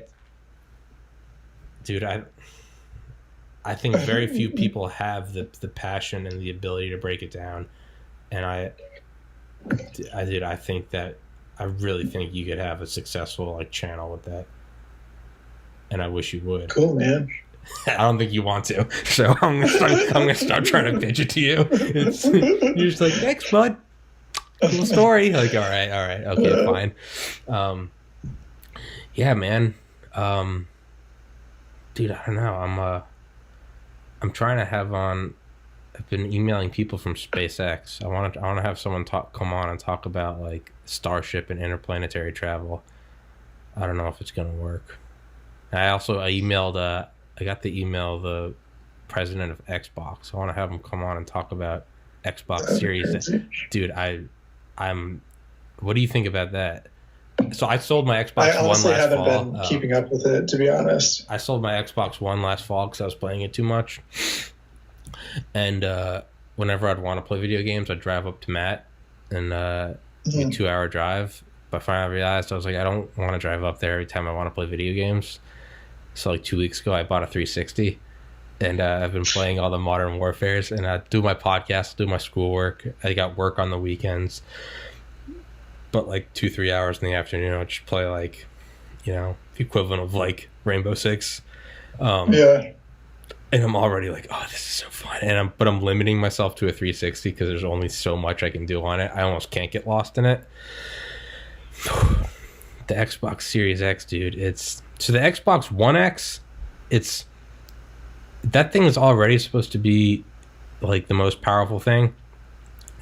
Dude, I think very few people have the passion and the ability to break it down, and I think that I really think you could have a successful like channel with that, and I wish you would. Cool, man. I don't think you want to, so I'm gonna start trying to pitch it to you. You're just like, thanks, bud. Cool story. Like, all right, okay, fine. Yeah, man. Dude, I don't know. I'm trying to have on. I've been emailing people from SpaceX. I want to have someone come on and talk about like Starship and interplanetary travel. I don't know if it's gonna work. I emailed. I got the email. president of Xbox. I want to have him come on and talk about Xbox That'd be Series. crazy. Dude, I'm. What do you think about that? So I sold my I Xbox One honestly last haven't fall. been keeping up with it, to be honest. I sold my Xbox One last fall because I was playing it too much. And whenever I'd want to play video games, I'd drive up to Matt and a 2-hour drive. But finally I realized, I was like, I don't want to drive up there every time I want to play video games. So like 2 weeks ago, I bought a 360. And I've been playing all the Modern Warfares. And I do my podcast, do my schoolwork. I got work on the weekends. But like 2-3 hours in the afternoon, I'll just play like, the equivalent of like Rainbow Six. Yeah. And I'm already like, oh, this is so fun. But I'm limiting myself to a 360 because there's only so much I can do on it. I almost can't get lost in it. The Xbox Series X, dude. So the Xbox One X, that thing is already supposed to be like the most powerful thing.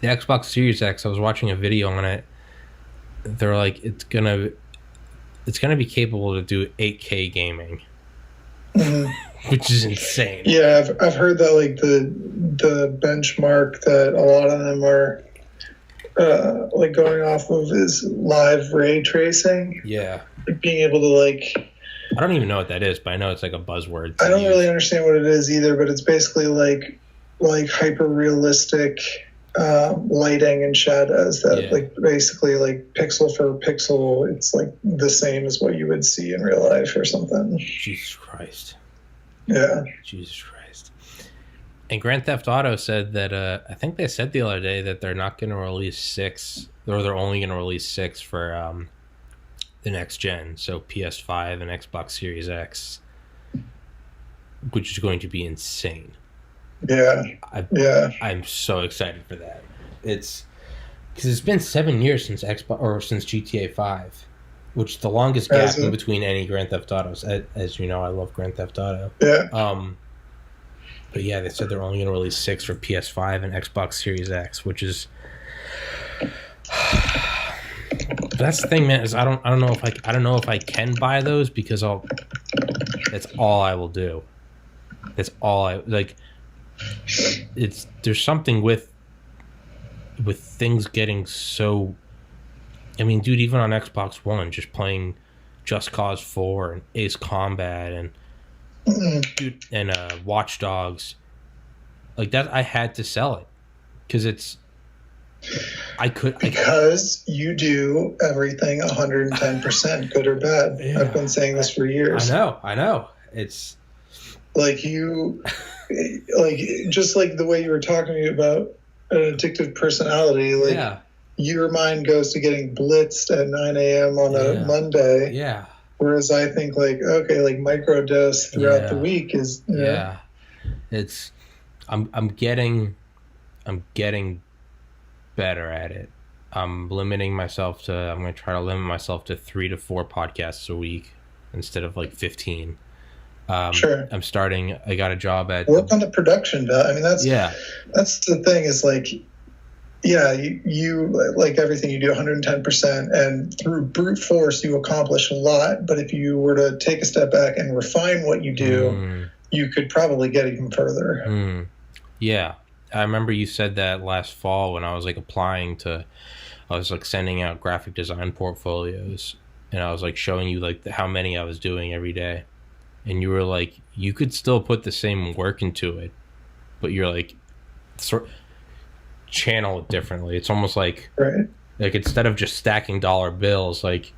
The Xbox Series X, I was watching a video on it. They're like, it's gonna be capable to do 8K gaming. Which is insane. Yeah, I've heard that like the benchmark that a lot of them are like going off of is live ray tracing. Yeah. Like being able to like, I don't even know what that is, but I know it's like a buzzword. I don't really understand what it is either, but it's basically like hyper realistic lighting and shadows that like basically like pixel for pixel, it's like the same as what you would see in real life or something. Jesus Christ. Yeah. Jesus Christ. And Grand Theft Auto said that I think they said the other day that they're not going to release 6, or they're only going to release 6 for the next gen, so PS5 and Xbox Series X, which is going to be insane. Yeah. I'm so excited for that. It's because it's been 7 years since since GTA 5. Which is the longest gap in between any Grand Theft Autos. As you know, I love Grand Theft Auto. Yeah. But yeah, they said they're only going to release 6 for PS5 and Xbox Series X, which is. That's the thing, man. Is I don't know if I can buy those because that's all I will do. That's all I like. There's something with things getting so. I mean, dude, even on Xbox One, just playing Just Cause 4 and Ace Combat and Watch Dogs, like that, I had to sell it because because you do everything 110%, good or bad. Yeah. I've been saying this for years. I know. It's like like just like the way you were talking to me about an addictive personality, like. Yeah. Your mind goes to getting blitzed at 9 a.m. on a Monday. Yeah. Whereas I think like, okay, like microdose throughout the week is, Yeah. It's, I'm getting better at it. I'm going to try to limit myself to 3 to 4 podcasts a week instead of like 15. Sure. I got a job at. Work on the production. I mean, that's the thing is like, yeah, you like everything you do 110%, and through brute force you accomplish a lot. But if you were to take a step back and refine what you do, you could probably get even further. Yeah, I remember you said that last fall when I was like I was like sending out graphic design portfolios, and I was like showing you like how many I was doing every day, and you were like, you could still put the same work into it, but you're like, channel it differently. It's almost like instead of just stacking dollar bills, like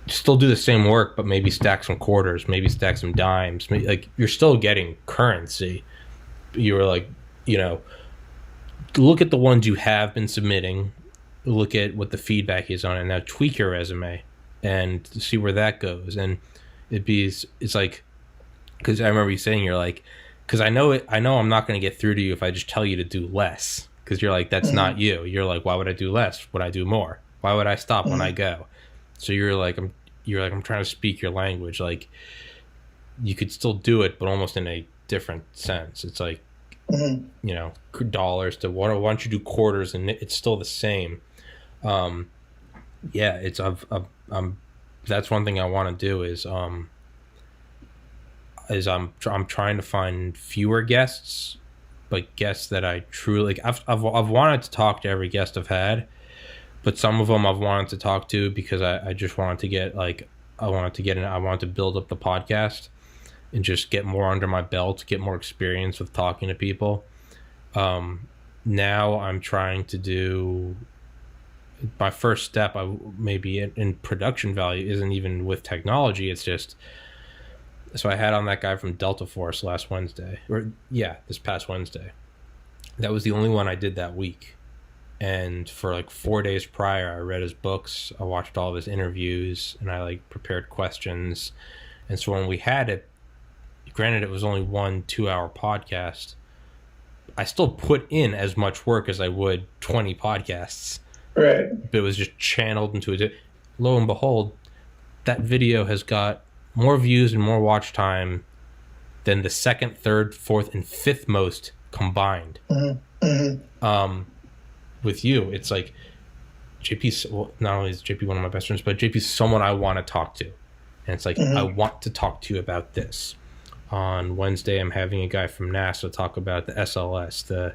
still do the same work but maybe stack some quarters, maybe stack some dimes, like you're still getting currency. You were like, look at the ones you have been submitting, look at what the feedback is on it, now tweak your resume and see where that goes. And it's like, because I remember you saying, you're like, because I know I'm not going to get through to you if I just tell you to do less. Because you're like, that's not you. You're like, why would I do less when I do more? Why would I stop when I go? So you're like, I'm trying to speak your language. Like, you could still do it, but almost in a different sense. It's like, dollars to why don't you do quarters, and it's still the same. It's that's one thing I want to do is is I'm trying to find fewer guests, but guests that I truly like. I've wanted to talk to every guest I've had, but some of them I've wanted to talk to because I just wanted to get like I wanted to build up the podcast and just get more under my belt, get more experience with talking to people. Now I'm trying to do my first step. I maybe in production value isn't even with technology. It's just so I had on that guy from Delta Force this past Wednesday. That was the only one I did that week. And for like 4 days prior, I read his books, I watched all of his interviews, and I like prepared questions. And so when we had it, granted it was only 1 2-hour podcast, I still put in as much work as I would 20 podcasts. Right. But it was just channeled into it. Lo and behold, that video has got more views and more watch time than the second, third, fourth, and fifth most combined. Mm-hmm. Mm-hmm. With you, it's like JP's, well, not only is JP one of my best friends, but JP's someone I want to talk to. And it's like, Mm-hmm. I want to talk to you about this. On Wednesday, I'm having a guy from NASA talk about the SLS,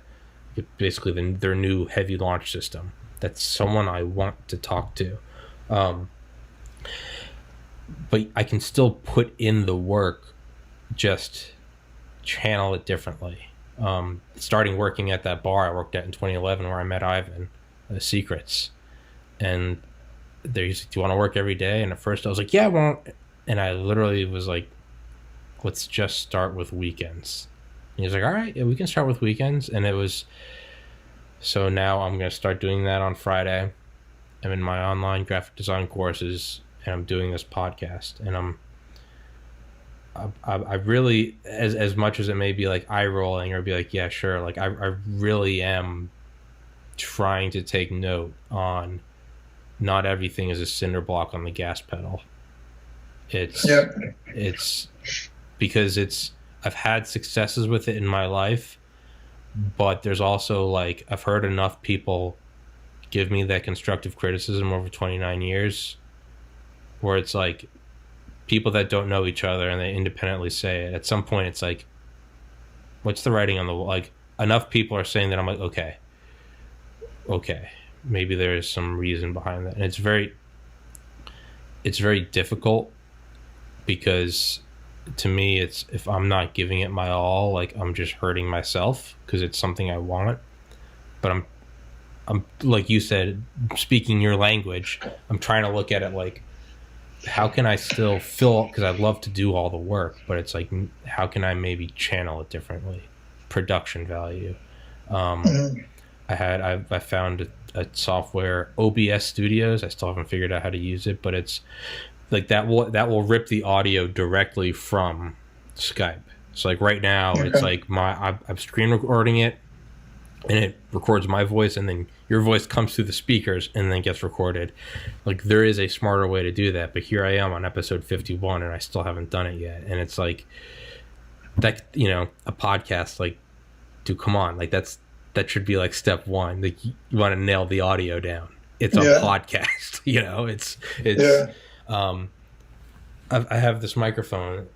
basically their new heavy launch system. That's someone I want to talk to. But I can still put in the work, just channel it differently. Starting working at that bar I worked at in 2011 where I met Ivan, Secrets, and he's like, do you want to work every day? And at first I was like, yeah, I won't. And I literally was like, let's just start with weekends. And he was like, all right, yeah, we can start with weekends. And it was, so now I'm going to start doing that on Friday. I'm in my online graphic design courses and I'm doing this podcast, and I really, as much as it may be like eye rolling or be like, yeah, sure. Like I really am trying to take note on not everything is a cinder block on the gas pedal. It's because I've had successes with it in my life, but there's also like, I've heard enough people give me that constructive criticism over 29 years where it's like people that don't know each other and they independently say it. At some point it's like, what's the writing on the wall? Like enough people are saying that I'm like, okay, maybe there is some reason behind that. And it's very difficult because to me, it's, if I'm not giving it my all, like I'm just hurting myself because it's something I want. But I'm like you said, speaking your language, I'm trying to look at it like, how can I still fill, because I'd love to do all the work, but it's like, how can I maybe channel it differently? Production value. I found a software, OBS Studios. I still haven't figured out how to use it, but it's like that will rip the audio directly from Skype. So like right now, it's like I'm screen recording it, and it records my voice, and then your voice comes through the speakers and then gets recorded. Like there is a smarter way to do that, but here I am on episode 51 and I still haven't done it yet. And it's like that, you know, a podcast, like, dude, come on, like that should be like step one. Like you want to nail the audio down. It's a podcast, you know. It's I have this microphone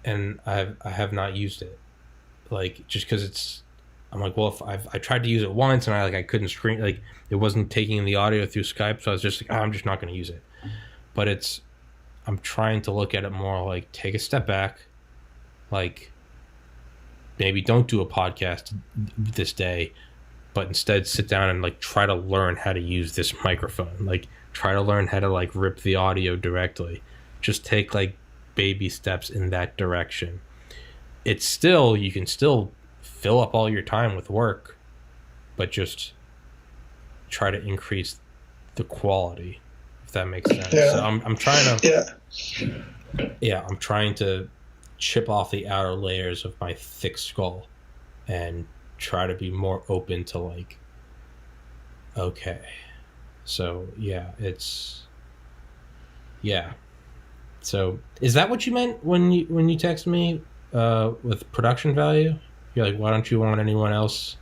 and I have not used it, like just because it's. I'm like, well, if I tried to use it once and I couldn't screen, like it wasn't taking the audio through Skype, so I was just like, I'm just not going to use it. But I'm trying to look at it more like take a step back, like maybe don't do a podcast this day, but instead sit down and like try to learn how to use this microphone, like try to learn how to like rip the audio directly. Just take like baby steps in that direction. It's still, you can still fill up all your time with work, but just try to increase the quality, if that makes sense. So I'm trying to I'm trying to chip off the outer layers of my thick skull and try to be more open to like, okay, so so is that what you meant when you texted me with production value? You're like, why don't you want anyone else?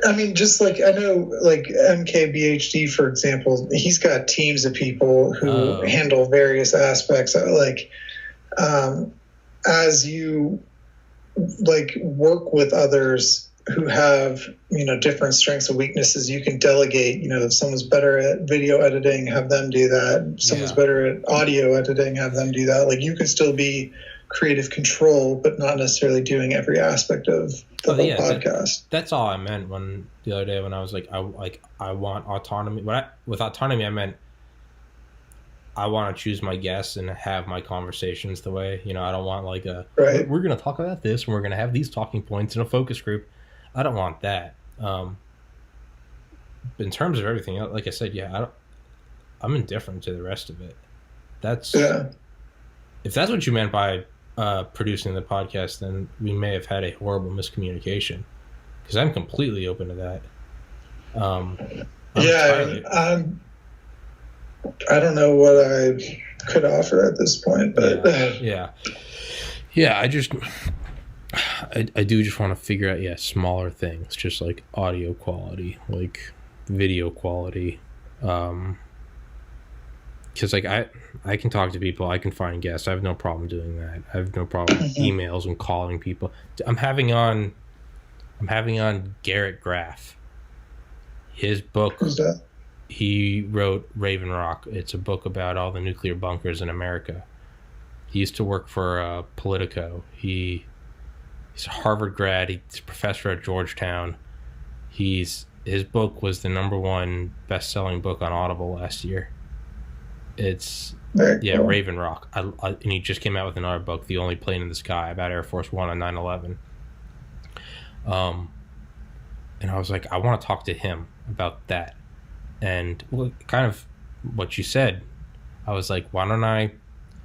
I mean, just like I know, like MKBHD, for example, he's got teams of people who handle various aspects. Like, as you like work with others who have, different strengths and weaknesses, you can delegate. If someone's better at video editing, have them do that. If someone's better at audio editing, have them do that. Like, you can still be creative control, but not necessarily doing every aspect of the whole podcast. That's all I meant when the other day when I was like, I want autonomy. With autonomy, I meant I want to choose my guests and have my conversations the way, I don't want like we're going to talk about this and we're going to have these talking points in a focus group. I don't want that. In terms of everything, like I said, I'm indifferent to the rest of it. If that's what you meant by producing the podcast, then we may have had a horrible miscommunication, because I'm completely open to that. I don't know what I could offer at this point, but I do just want to figure out smaller things, just like audio quality, like video quality, because like I can talk to people, I can find guests, I have no problem doing that. I have no problem with emails and calling people. I'm having on Garrett Graff. His book. Who's that? He wrote Raven Rock. It's a book about all the nuclear bunkers in America. He used to work for Politico. He's a Harvard grad. He's a professor at Georgetown. His book was the #1 best-selling book on Audible last year. It's cool. Raven Rock. And he just came out with another book, The Only Plane in the Sky, about Air Force One on 9/11. And I was like, I want to talk to him about that. And kind of what you said, I was like, why don't I?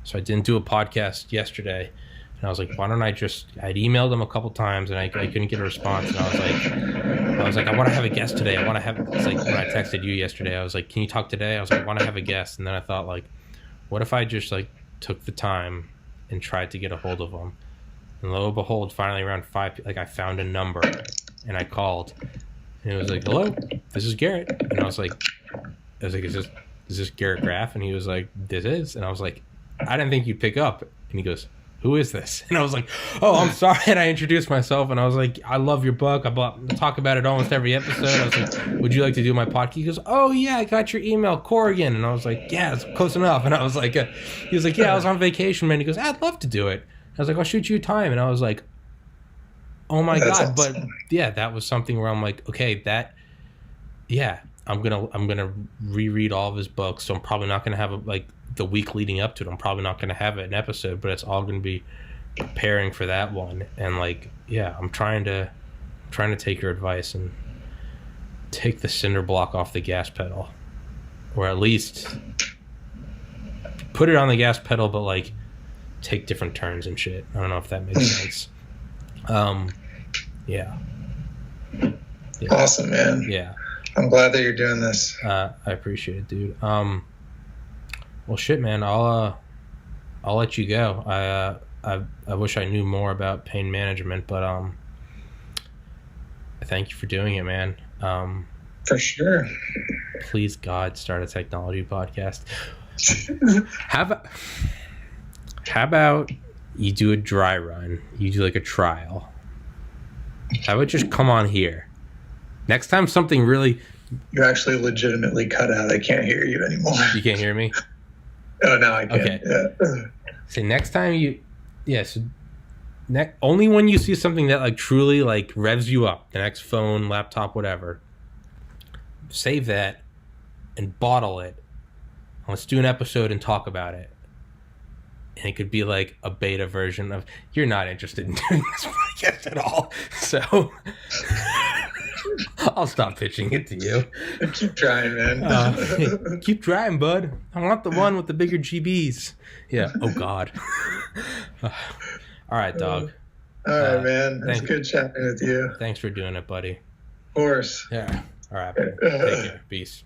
So I didn't do a podcast yesterday, and I was like, why don't I just? I'd emailed him a couple times, and I couldn't get a response. And I was like, I want to have a guest today. I want to have. It's like when I texted you yesterday, I was like, can you talk today? I was like, I want to have a guest, and then I thought, like, what if I just like took the time and tried to get a hold of him? And lo and behold, finally around 5, like I found a number, and I called. And it was like, hello, this is Garrett. And I was like, is this Garrett Graff? And he was like, this is. And I was like, I didn't think you'd pick up. And he goes, who is this? And I was like, oh, I'm sorry. And I introduced myself, and I was like, I love your book. I talk about it almost every episode. I was like, would you like to do my podcast? He goes, oh yeah, I got your email, Corrigan. And I was like, yeah, it's close enough. And I was like, he was like, yeah, I was on vacation, man. He goes, I'd love to do it. I was like, I'll shoot you a time. And I was like, oh my God. But that was something where I'm like, okay, I'm gonna reread all of his books, so I'm probably not gonna have the week leading up to it. I'm probably not gonna have an episode, but it's all gonna be preparing for that one. And I'm trying to take your advice and take the cinder block off the gas pedal, or at least put it on the gas pedal, but like take different turns and shit. I don't know if that makes sense. Awesome, man. Yeah. I'm glad that you're doing this. I appreciate it, dude. Well, shit, man. I'll let you go. I wish I knew more about pain management, but I thank you for doing it, man. For sure. Please, God, start a technology podcast. How about you do a dry run? You do like a trial. How about just come on here? Next time something really... You're actually legitimately cut out. I can't hear you anymore. You can't hear me? Oh, now I can. Okay. Yeah. So next time you... Yes. Only when you see something that like truly like revs you up, the next phone, laptop, whatever, save that and bottle it. Let's do an episode and talk about it. And it could be like a beta version of, you're not interested in doing this podcast at all, so I'll stop pitching it to you. Keep trying, man. Hey, keep trying, bud. I want the one with the bigger GBs. Yeah. Oh, God. All right, dog. All right, man. It's good chatting with you. Thanks for doing it, buddy. Of course. Yeah. All right, man. Take care. Peace.